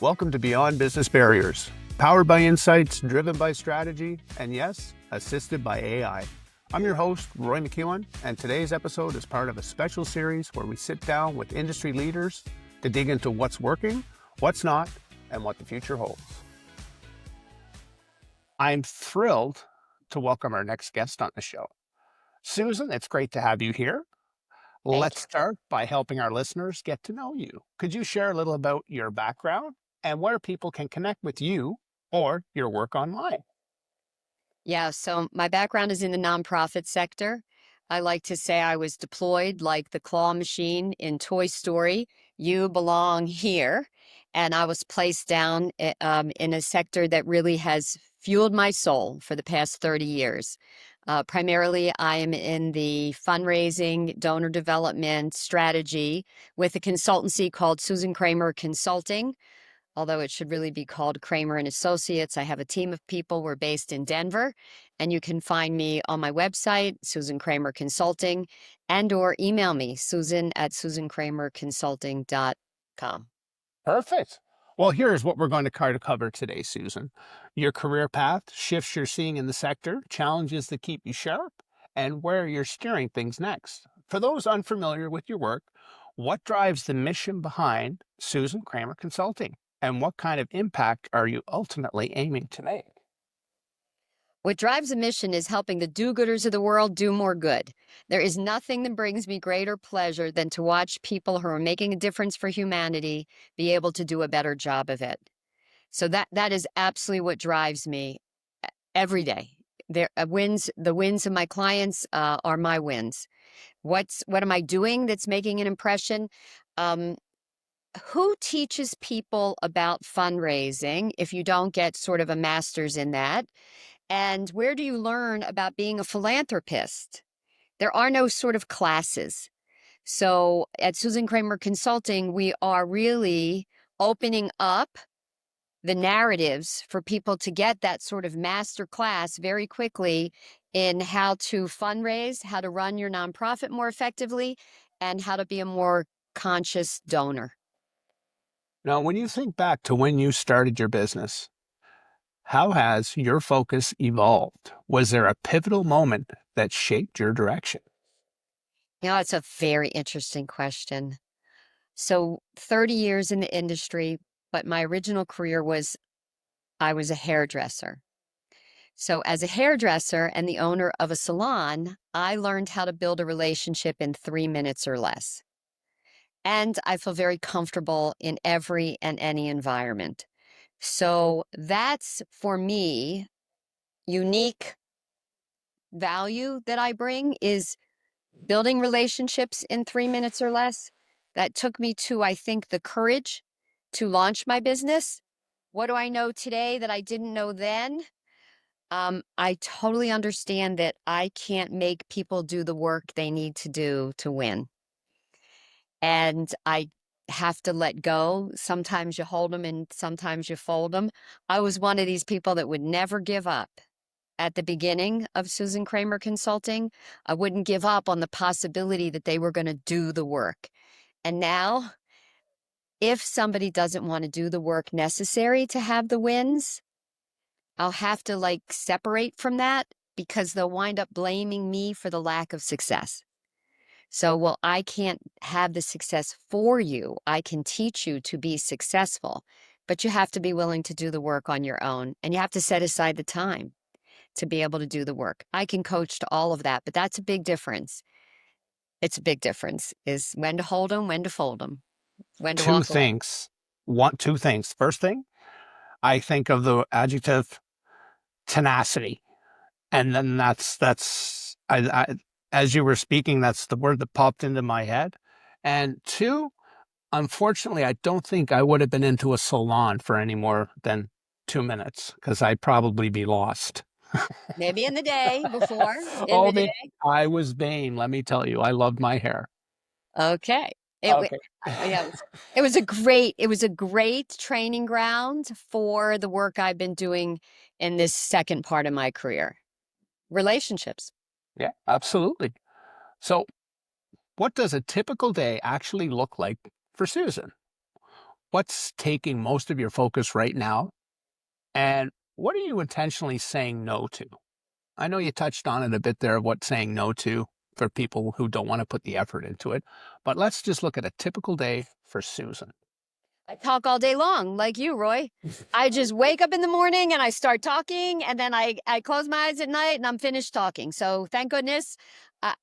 Welcome to Beyond Business Barriers, powered by insights, driven by strategy, and yes, assisted by AI. I'm your host, Roy MacEwen, and today's episode is part of a special series where we sit down with industry leaders to dig into what's working, what's not, and what the future holds. I'm thrilled to welcome our next guest on the show. Susan, it's great to have you here. Let's start by helping our listeners get to know you. Could you share a little about your background and where people can connect with you or your work online? Yeah, so my background is in the nonprofit sector. I like to say I was deployed like the claw machine in Toy Story. You belong here. And I was placed down in a sector that really has fueled my soul for the past 30 years. Primarily, I am in the fundraising, donor development strategy with a consultancy called Susan Kramer Consulting. Although it should really be called Kramer and Associates. I have a team of people. We're based in Denver, and you can find me on my website, Susan Kramer Consulting, and or email me, susan@susankramerconsulting.com. Perfect. Well, here's what we're going to try to cover today, Susan. Your career path, shifts you're seeing in the sector, challenges that keep you sharp, and where you're steering things next. For those unfamiliar with your work, what drives the mission behind Susan Kramer Consulting? And what kind of impact are you ultimately aiming to make? What drives a mission is helping the do-gooders of the world do more good. There is nothing that brings me greater pleasure than to watch people who are making a difference for humanity be able to do a better job of it. So that is absolutely what drives me every day. The wins of my clients are my wins. What am I doing that's making an impression? Um, who teaches people about fundraising if you don't get sort of a master's in that? And where do you learn about being a philanthropist? There are no sort of classes. So at Susan Kramer Consulting, we are really opening up the narratives for people to get that sort of master class very quickly in how to fundraise, how to run your nonprofit more effectively, and how to be a more conscious donor. Now, when you think back to when you started your business, how has your focus evolved? Was there a pivotal moment that shaped your direction? It's a very interesting question. So 30 years in the industry, but my original career was I was a hairdresser. So as a hairdresser and the owner of a salon, I learned how to build a relationship in 3 minutes or less. And I feel very comfortable in every and any environment. So that's for me, unique value that I bring is building relationships in 3 minutes or less. That took me to, I think, the courage to launch my business. What do I know today that I didn't know then? I totally understand that I can't make people do the work they need to do to win. And I have to let go. Sometimes you hold them and sometimes you fold them. I was one of these people that would never give up. At the beginning of Susan Kramer Consulting, I wouldn't give up on the possibility that they were going to do the work. And now, if somebody doesn't want to do the work necessary to have the wins, I'll have to separate from that because they'll wind up blaming me for the lack of success. So, well, I can't have the success for you. I can teach you to be successful, but you have to be willing to do the work on your own and you have to set aside the time to be able to do the work. I can coach to all of that, but that's a big difference. It's a big difference is when to hold them, when to fold them, when to Two walk away. things. Two things. First thing, I think of the adjective tenacity. And then as you were speaking, that's the word that popped into my head. And two, unfortunately, I don't think I would have been into a salon for any more than 2 minutes because I'd probably be lost. Maybe in the day before, in Oh, the man, day. I was vain. Let me tell you, I loved my hair. Okay. Okay. Yeah, it was a great training ground for the work I've been doing in this second part of my career. Relationships. Yeah, absolutely. So what does a typical day actually look like for Susan? What's taking most of your focus right now? And what are you intentionally saying no to? I know you touched on it a bit there, what saying no to for people who don't want to put the effort into it. But let's just look at a typical day for Susan. I talk all day long, like you, Roy. I just wake up in the morning and I start talking, and then I close my eyes at night and I'm finished talking. So thank goodness, I,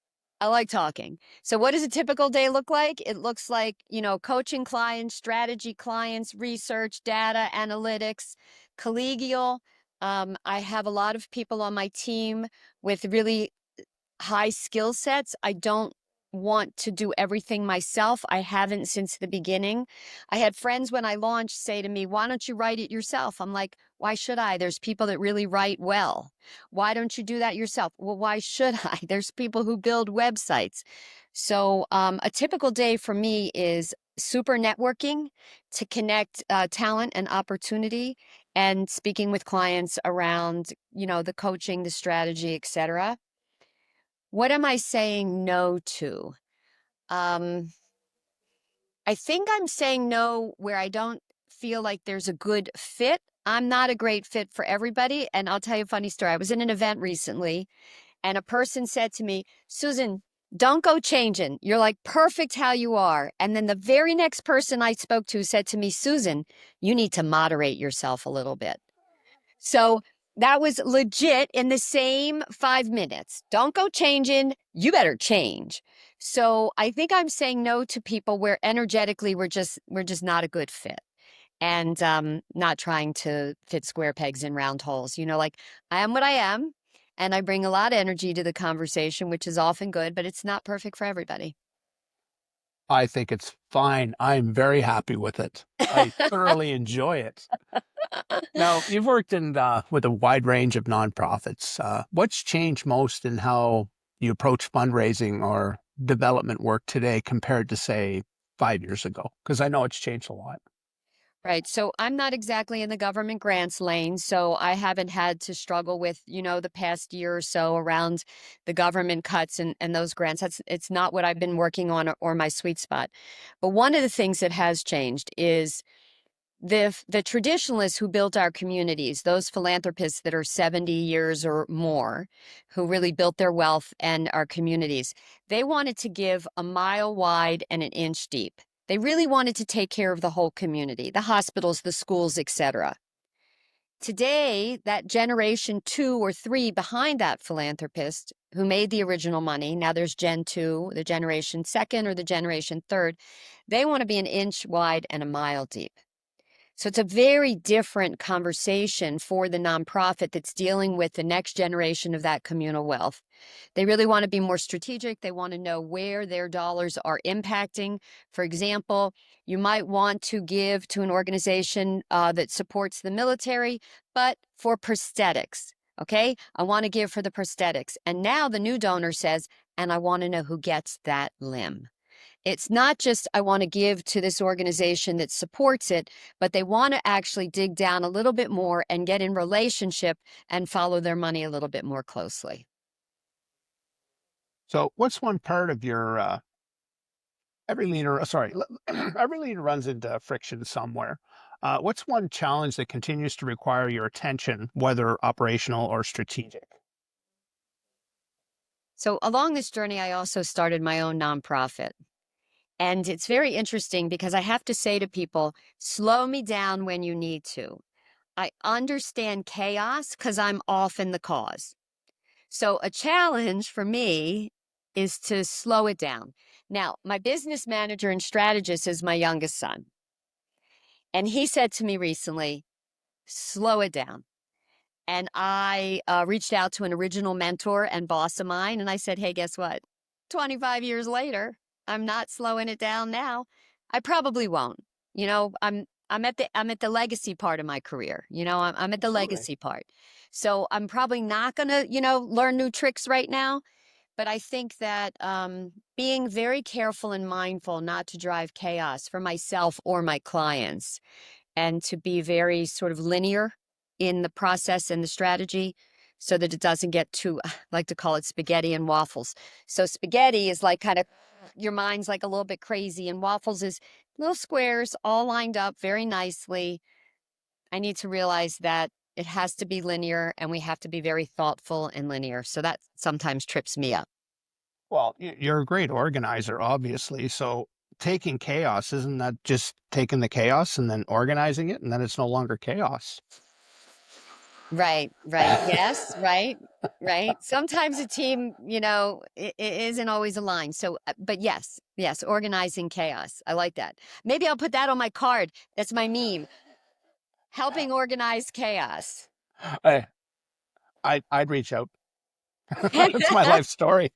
I like talking. So what does a typical day look like? It looks like, coaching clients, strategy clients, research, data, analytics, collegial. I have a lot of people on my team with really high skill sets. I don't want to do everything myself. I haven't since the beginning. I had friends when I launched say to me, "Why don't you write it yourself?" I'm like, "Why should I? There's people that really write well. Why don't you do that yourself?" "Well, why should I? There's people who build websites." So, a typical day for me is super networking to connect talent and opportunity, and speaking with clients around, the coaching, the strategy, etc. What am I saying no to? Um, I think I'm saying no where I don't feel like there's a good fit. I'm not a great fit for everybody. And I'll tell you a funny story. I was in an event recently, and a person said to me, "Susan, don't go changing. You're like perfect how you are." And then the very next person I spoke to said to me, "Susan, you need to moderate yourself a little bit." So that was legit in the same 5 minutes. Don't go changing. You better change. So I think I'm saying no to people where energetically we're just not a good fit, and not trying to fit square pegs in round holes. Like I am what I am, and I bring a lot of energy to the conversation, which is often good, but it's not perfect for everybody. I think it's fine. I'm very happy with it. I thoroughly enjoy it. Now, you've worked in with a wide range of nonprofits. What's changed most in how you approach fundraising or development work today compared to, say, 5 years ago? Because I know it's changed a lot. Right. So I'm not exactly in the government grants lane. So I haven't had to struggle with, the past year or so around the government cuts and those grants. It's not what I've been working on, or my sweet spot. But one of the things that has changed is the traditionalists who built our communities, those philanthropists that are 70 years or more, who really built their wealth and our communities. They wanted to give a mile wide and an inch deep. They really wanted to take care of the whole community, the hospitals, the schools, etc. Today, that generation 2 or 3 behind that philanthropist who made the original money, now there's Gen 2, the generation second or the generation third, they want to be an inch wide and a mile deep. So it's a very different conversation for the nonprofit that's dealing with the next generation of that communal wealth. They really want to be more strategic. They want to know where their dollars are impacting. For example, you might want to give to an organization that supports the military, but for prosthetics. Okay, I want to give for the prosthetics. And now the new donor says, and I want to know who gets that limb. It's not just I want to give to this organization that supports it, but they want to actually dig down a little bit more and get in relationship and follow their money a little bit more closely. So, what's one part of your every leader? Sorry, every leader runs into friction somewhere. What's one challenge that continues to require your attention, whether operational or strategic? So along this journey, I also started my own nonprofit. And it's very interesting because I have to say to people, slow me down when you need to. I understand chaos because I'm often the cause. So a challenge for me is to slow it down. Now, my business manager and strategist is my youngest son. And he said to me recently, slow it down. And I reached out to an original mentor and boss of mine. And I said, hey, guess what? 25 years later, I'm not slowing it down now. I probably won't. I'm at the legacy part of my career. I'm at the Absolutely. legacy part. So I'm probably not going to, learn new tricks right now. But I think that being very careful and mindful not to drive chaos for myself or my clients, and to be very sort of linear in the process and the strategy so that it doesn't get too, I like to call it spaghetti and waffles. So spaghetti is like kind of your mind's like a little bit crazy, and waffles is Little squares all lined up very nicely. I need to realize that it has to be linear and we have to be very thoughtful and linear. So that sometimes trips me up. Well, you're a great organizer, obviously. So taking chaos, isn't that just taking the chaos and then organizing it, and then it's no longer chaos? Right, right. Yes, right, right. Sometimes a team, it isn't always aligned. So, but yes, yes, organizing chaos. I like that. Maybe I'll put that on my card. That's my meme. Helping organize chaos. I, I'd reach out. It's my life story.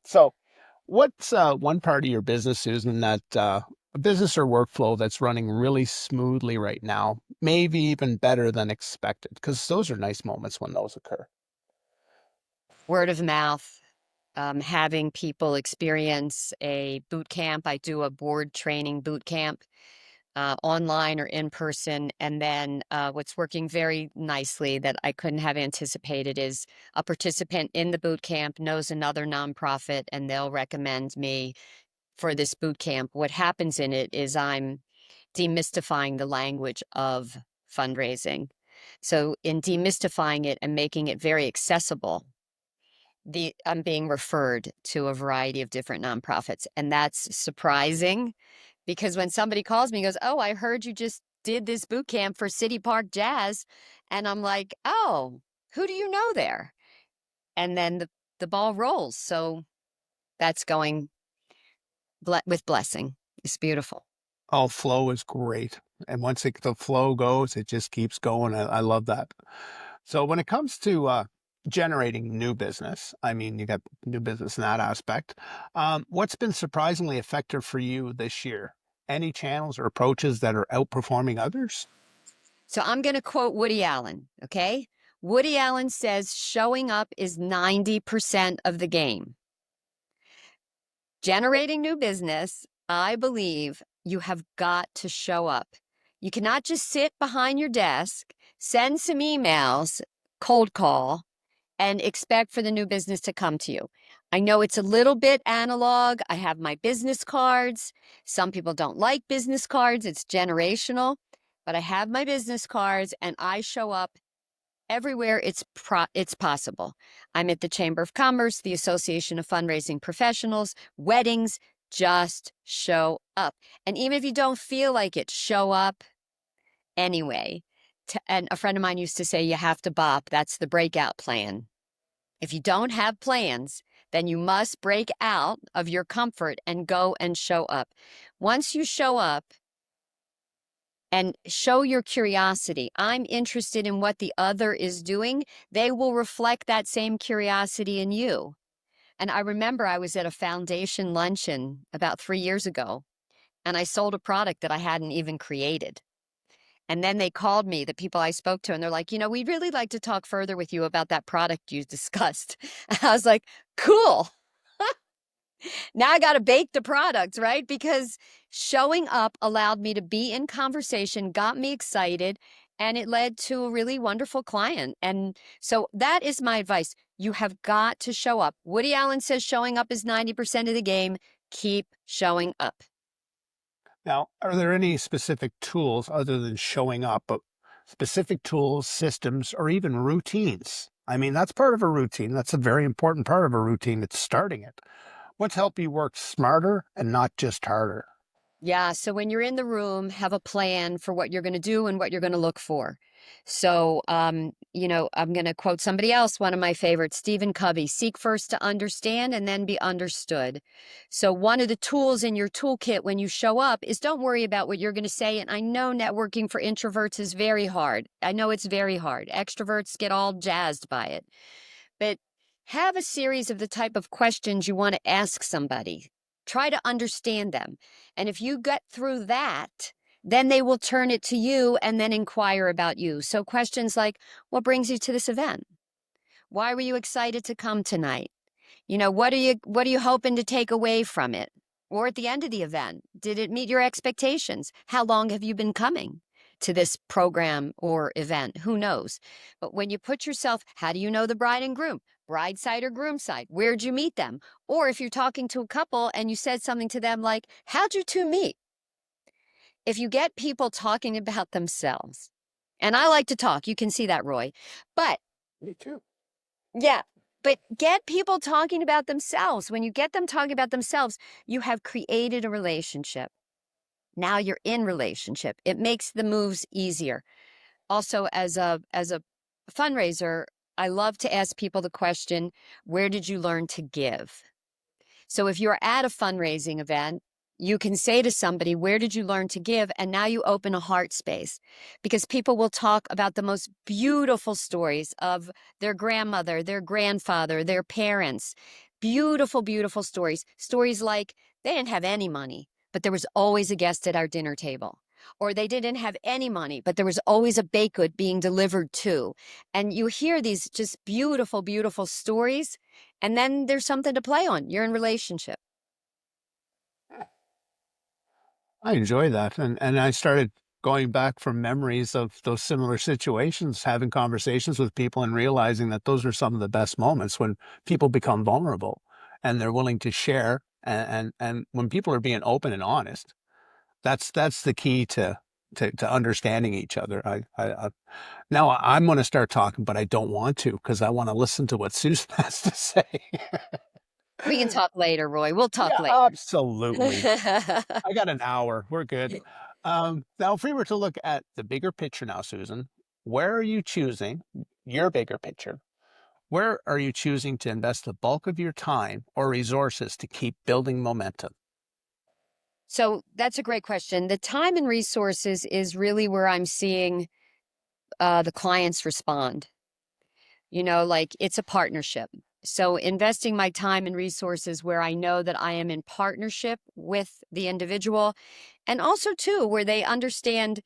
So, what's one part of your business, Susan, that a business or workflow that's running really smoothly right now, maybe even better than expected? Because those are nice moments when those occur. Word of mouth, having people experience a boot camp. I do a board training boot camp, online or in person. And then what's working very nicely that I couldn't have anticipated is a participant in the boot camp knows another nonprofit and they'll recommend me for this boot camp. What happens in it is I'm demystifying the language of fundraising. So, in demystifying it and making it very accessible, I'm being referred to a variety of different nonprofits, and that's surprising because when somebody calls me and goes, "Oh, I heard you just did this boot camp for City Park Jazz," and I'm like, "Oh, who do you know there?" And then the ball rolls. So that's going with blessing. It's beautiful. Oh, flow is great. And once the flow goes, it just keeps going. I love that. So when it comes to generating new business, I mean, you got new business in that aspect. What's been surprisingly effective for you this year? Any channels or approaches that are outperforming others? So I'm going to quote Woody Allen, okay? Woody Allen says showing up is 90% of the game. Generating new business, I believe you have got to show up. You cannot just sit behind your desk, send some emails, cold call, and expect for the new business to come to you. I know it's a little bit analog. I have my business cards. Some people don't like business cards, it's generational, but I have my business cards and I show up everywhere it's possible. I'm at the Chamber of Commerce, the Association of Fundraising Professionals, weddings, just show up. And even if you don't feel like it, show up anyway. And a friend of mine used to say, you have to bop. That's the breakout plan. If you don't have plans, then you must break out of your comfort and go and show up. Once you show up, and show your curiosity. I'm interested in what the other is doing. They will reflect that same curiosity in you. And I remember I was at a foundation luncheon about 3 years ago, and I sold a product that I hadn't even created. And then they called me, the people I spoke to, and they're like, we'd really like to talk further with you about that product you discussed. And I was like, cool. Now I got to bake the product, right? Because showing up allowed me to be in conversation, got me excited, and it led to a really wonderful client. And so that is my advice. You have got to show up. Woody Allen says showing up is 90% of the game. Keep showing up. Now, are there any specific tools other than showing up, but specific tools, systems, or even routines? I mean, that's part of a routine. That's a very important part of a routine. It's starting it. What's helped you work smarter and not just harder? Yeah. So when you're in the room, have a plan for what you're going to do and what you're going to look for. So, I'm going to quote somebody else, one of my favorites, Stephen Covey, seek first to understand and then be understood. So one of the tools in your toolkit when you show up is don't worry about what you're going to say. And I know networking for introverts is very hard. I know it's very hard. Extroverts get all jazzed by it. But have a series of the type of questions you want to ask somebody. Try to understand them. And if you get through that, then they will turn it to you and then inquire about you. So questions like, what brings you to this event? Why were you excited to come tonight? What are you hoping to take away from it? Or at the end of the event, did it meet your expectations? How long have you been coming? to this program or event? Who knows? But when you put yourself, how do you know the bride and groom? Bride side or groom side? Where'd you meet them? Or if you're talking to a couple and you said something to them like, how'd you two meet? If you get people talking about themselves, and I like to talk, you can see that, Roy, but Me too. yeah, but get people talking about themselves. When you get them talking about themselves, you have created a relationship. Now you're in relationship. It makes the moves easier. Also, as a fundraiser, I love to ask people the question, where did you learn to give? So if you're at a fundraising event, you can say to somebody, where did you learn to give? And now you open a heart space because people will talk about the most beautiful stories of their grandmother, their grandfather, their parents. Beautiful, beautiful stories. Stories like they didn't have any money, but there was always a guest at our dinner table. Or they didn't have any money, but there was always a baked good being delivered to. And you hear these just beautiful, beautiful stories, and then there's something to play on. You're in relationship. I enjoy that, and I started going back from memories of those similar situations, having conversations with people and realizing that those are some of the best moments when people become vulnerable and they're willing to share, and when people are being open and honest, that's the key to understanding each other. I now I'm gonna start talking, but I don't want to because I wanna listen to what Susan has to say. We can talk later, Roy. We'll talk Yeah, later. absolutely. I got an hour. We're good. Now, if we were to look at the bigger picture now, Susan, where are you choosing your bigger picture? Where are you choosing to invest the bulk of your time or resources to keep building momentum? So that's a great question. The time and resources is really where I'm seeing the clients respond. Like it's a partnership. So investing my time and resources where I know that I am in partnership with the individual, and also too where they understand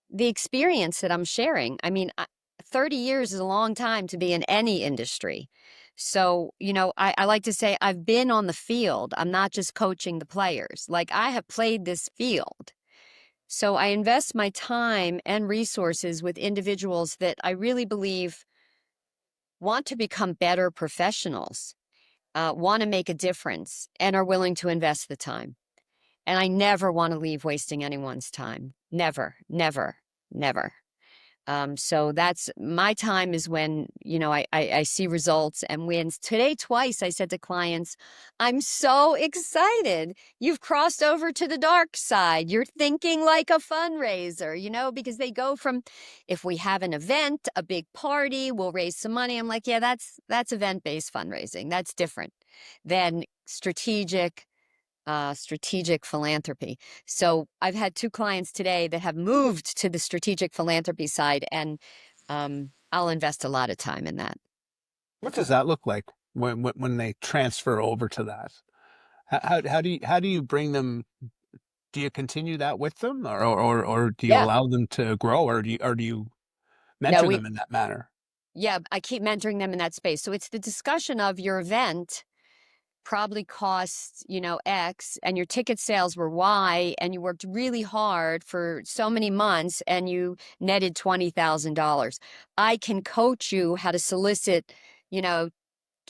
the experience that I'm sharing. I mean, 30 years is a long time to be in any industry. So, I like to say I've been on the field. I'm not just coaching the players. Like I have played this field. So I invest my time and resources with individuals that I really believe want to become better professionals, want to make a difference, and are willing to invest the time. And I never want to leave wasting anyone's time. Never, never, never. So that's my time is when, I see results and wins. Today, twice, I said to clients, I'm so excited. You've crossed over to the dark side. You're thinking like a fundraiser, because they go from, if we have an event, a big party, we'll raise some money. I'm like, yeah, that's event-based fundraising. That's different than strategic philanthropy. So I've had two clients today that have moved to the strategic philanthropy side, and I'll invest a lot of time in that. What does that look like when they transfer over to that? How do you bring them? Do you continue that with them, or do you Yeah. allow them to grow, or do you No, mentor them in that manner? yeah, I keep mentoring them in that space. So it's the discussion of your event probably costs, X and your ticket sales were Y and you worked really hard for so many months and you netted $20,000. I can coach you how to solicit, you know,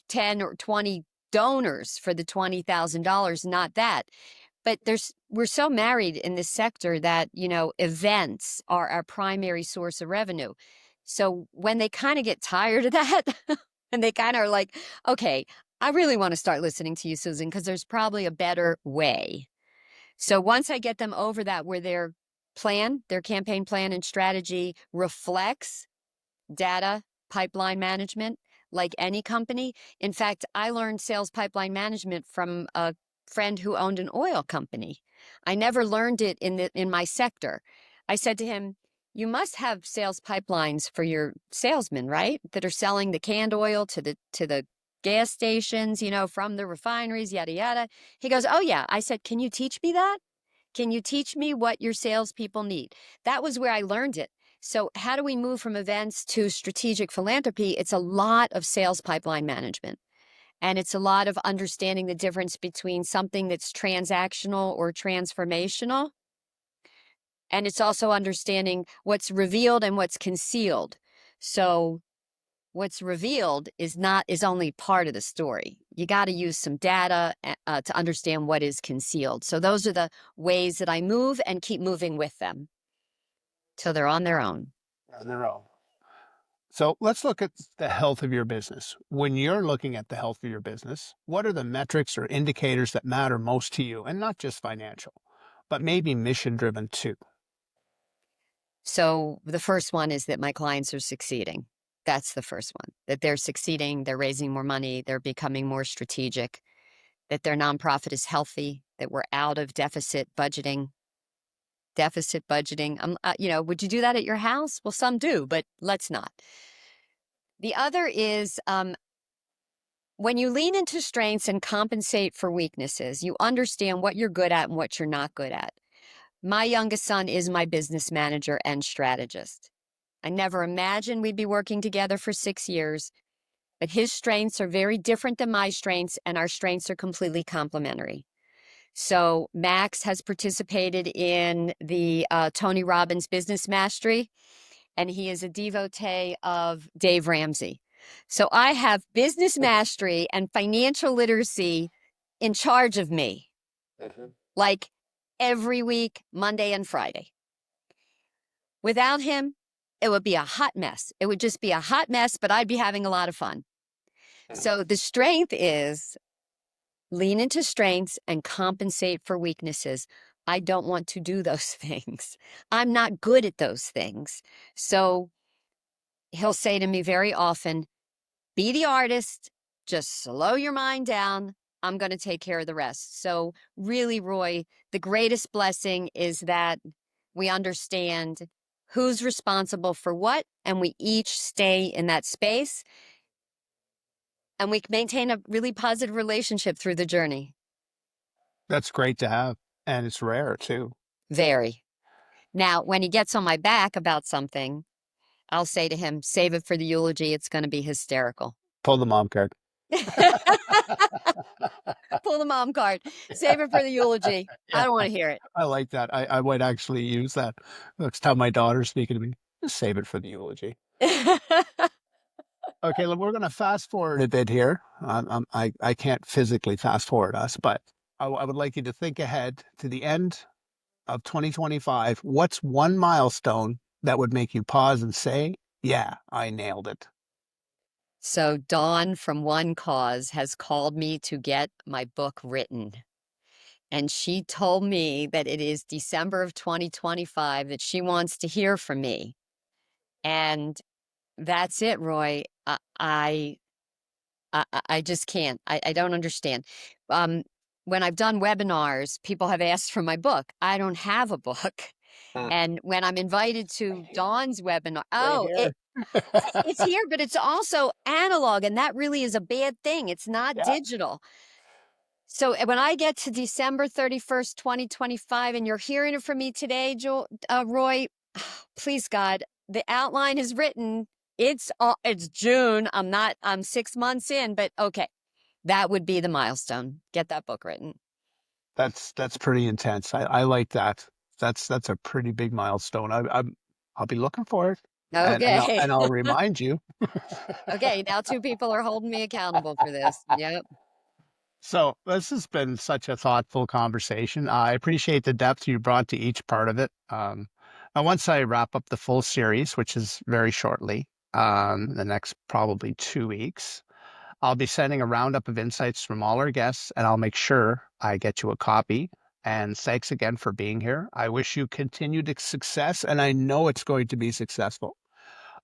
10 or 20 donors for the $20,000, not that. But we're so married in this sector that, events are our primary source of revenue. So when they kind of get tired of that and they kind of are like, okay, I really want to start listening to you, Susan, because there's probably a better way. So once I get them over that, where their campaign plan and strategy reflects data pipeline management like any company. In fact, I learned sales pipeline management from a friend who owned an oil company. I never learned it in my sector. I said to him, "You must have sales pipelines for your salesmen, right? That are selling the canned oil to the gas stations, from the refineries, yada yada." He goes, "Oh yeah." I said, "Can you teach me that? Can you teach me what your salespeople need?" That was where I learned it. So, how do we move from events to strategic philanthropy? It's a lot of sales pipeline management. And it's a lot of understanding the difference between something that's transactional or transformational And it's also understanding what's revealed and what's concealed. So what's revealed is only part of the story. You got to use some data to understand what is concealed. So those are the ways that I move and keep moving with them till they're on their own. On their own. So let's look at the health of your business. When you're looking at the health of your business, what are the metrics or indicators that matter most to you? And not just financial, but maybe mission driven too. So the first one is that my clients are succeeding. That's the first one, that they're succeeding, they're raising more money, they're becoming more strategic, that their nonprofit is healthy, that we're out of deficit budgeting. Deficit budgeting. Would you do that at your house? Well, some do, but let's not. The other is when you lean into strengths and compensate for weaknesses, you understand what you're good at and what you're not good at. My youngest son is my business manager and strategist. I never imagined we'd be working together for 6 years, but his strengths are very different than my strengths, and our strengths are completely complementary. So Max has participated in the Tony Robbins Business Mastery, and he is a devotee of Dave Ramsey. So I have business mastery and financial literacy in charge of me, like every week, Monday and Friday. Without him, it would be a hot mess. It would just be a hot mess, but I'd be having a lot of fun. So the strength is lean into strengths and compensate for weaknesses. I don't want to do those things. I'm not good at those things. So he'll say to me very often, be the artist, just slow your mind down. I'm going to take care of the rest. So really, Roy, the greatest blessing is that we understand who's responsible for what, and we each stay in that space, and we maintain a really positive relationship through the journey. That's great to have. And it's rare too. Very. Now, when he gets on my back about something, I'll say to him, save it for the eulogy. It's going to be hysterical. Pull the mom card. Pull the mom card. Save it for the eulogy. I Yeah, don't want to hear it. I like that. I might actually use that. Next time my daughter's speaking to me, just save it for the eulogy. Okay, look, we're going to fast forward a bit here. I can't physically fast forward us, but I would like you to think ahead to the end of 2025. What's one milestone that would make you pause and say, yeah, I nailed it? So Dawn from One Cause has called me to get my book written. And she told me that it is December of 2025 that she wants to hear from me. And that's it, Roy. I just can't. I don't understand. Um, when I've done webinars, people have asked for my book. I don't have a book. Mm. And when I'm invited to Dawn's webinar, Right oh, here. it's here, but it's also analog, and that really is a bad thing. It's not Yeah, digital. So when I get to December 31st, 2025, and you're hearing it from me today, Roy, please God, the outline is written. It's June. I'm 6 months in, but okay. That would be the milestone. Get that book written. that's pretty intense. I like that. That's a pretty big milestone. I'll be looking for it, Okay. and I'll remind you. Okay, now two people are holding me accountable for this. Yep. So this has been such a thoughtful conversation. I appreciate the depth you brought to each part of it. Now, once I wrap up the full series, which is very shortly, the next probably 2 weeks, I'll be sending a roundup of insights from all our guests, and I'll make sure I get you a copy. And thanks again for being here. I wish you continued success, and I know it's going to be successful.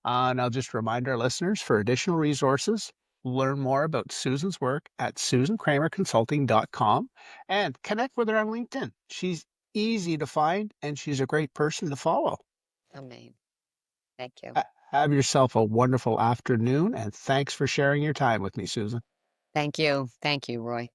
And I'll just remind our listeners for additional resources, learn more about Susan's work at susankramerconsulting.com and connect with her on LinkedIn. She's easy to find and she's a great person to follow. Amen. Thank you. Have yourself a wonderful afternoon and thanks for sharing your time with me, Susan. Thank you. Thank you, Roy.